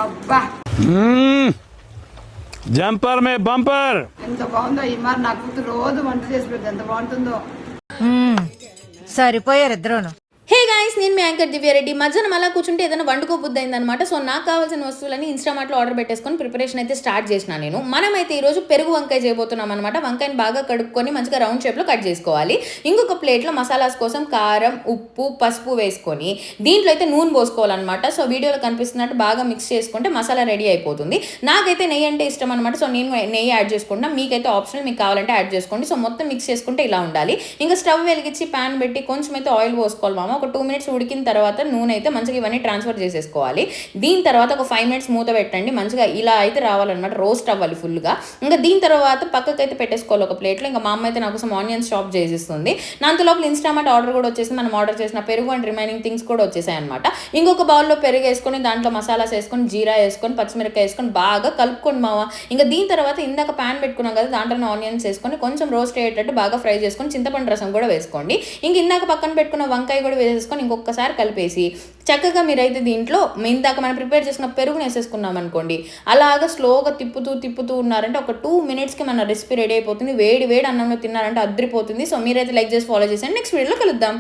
అబ్బా జంపర్ మే బంపర్. ఎంత బాగుందో ఈ మరి నా కూతురు రోజు వంట చేసి పెడితే ఎంత బాగుంటుందో. సరిపోయారు ఇద్దరును. హే గాయ్స్, నేను మీ యాంకర్ దివ్యారెడ్డి. మధ్యాహ్నం అలా కూర్చుంటే ఏదైనా వండుకోబుద్ది అయిందనమాట. సో నాకు కావాల్సిన వస్తువులని ఇన్స్టామార్ట్లో ఆర్డర్ పెట్టేసుకొని ప్రిపరేషన్ అయితే స్టార్ట్ చేసిన నేను. మనమైతే ఈరోజు పెరుగు వంకాయ చేయబోతున్నాం అనమాట. వంకాయని బాగా కడుక్కొని మంచిగా రౌండ్ షేప్లో కట్ చేసుకోవాలి. ఇంకొక ప్లేట్లో మసాలాస్ కోసం కారం, ఉప్పు, పసుపు వేసుకొని దీంట్లో అయితే నూనె పోసుకోవాలన్నమాట. సో వీడియోలో కనిపిస్తున్నట్టు బాగా మిక్స్ చేసుకుంటే మసాలా రెడీ అయిపోతుంది. నాకైతే నెయ్యి అంటే ఇష్టం అనమాట. సో నేను నెయ్యి యాడ్ చేసుకుంటా. మీకైతే ఆప్షనల్, మీకు కావాలంటే యాడ్ చేసుకోండి. సో మొత్తం మిక్స్ చేసుకుంటే ఇలా ఉండాలి. ఇంకా స్టవ్ వెలిగించి ప్యాన్ పెట్టి కొంచెం అయితే ఆయిల్ పోసుకోవాలి మామ. ఒక 2 minutes ఉడికిన తర్వాత నూనె అయితే మంచిగా ఇవన్నీ ట్రాన్స్ఫర్ చేసేసుకోవాలి. దీని తర్వాత ఒక 5 minutes మూత పెట్టండి. మంచిగా ఇలా అయితే రావాలన్నమాట, రోస్ట్ అవ్వాలి ఫుల్గా. ఇంకా దీని తర్వాత పక్కకు అయితే పెట్టేసుకోవాలి ఒక ప్లేట్లో. ఇంకా మా అమ్మ అయితే నా కోసం ఆనియన్స్ చాప్ చేసిస్తుంది. దాంతో లోపల ఇన్స్టామార్ట్ ఆర్డర్ కూడా వచ్చేసి మనం ఆర్డర్ చేసిన పెరుగు అండ్ రిమైనింగ్ థింగ్స్ కూడా వచ్చేసాయి అనమాట. ఇంకొక బౌల్లో పెరుగు వేసుకొని దాంట్లో మసాలాస్ వేసుకొని జీరా వేసుకొని పచ్చిమిరకాయ వేసుకొని బాగా కలుపుకొని మావ. ఇంకా దీని తర్వాత ఇందాక ప్యాన్ పెట్టుకున్నాం కదా, దాంట్లో ఆనియన్స్ వేసుకొని కొంచెం రోస్ట్ అయ్యేటట్టు బాగా ఫ్రై చేసుకొని చింతపండు రసం కూడా వేసుకోండి. ఇంక ఇందాక పక్కన పెట్టుకున్న వంకాయ కూడా వేసేసుకొని ఇంకొకసారి కలిపేసి చక్కగా మీరైతే దీంట్లో ఇందాక మనం ప్రిపేర్ చేసుకున్న పెరుగుని వేసేసుకున్నాం అనుకోండి. అలాగా స్లోగా తిప్పుతూ ఉన్నారంటే ఒక 2 minutesకి మన రెసిపీ రెడీ అయిపోతుంది. వేడి అన్నంలో తిన్నారంటే అద్రిపోతుంది. సో మీరైతే లైక్ చేసి ఫాలో చేసేయండి. నెక్స్ట్ వీడియోలో కలుద్దాం.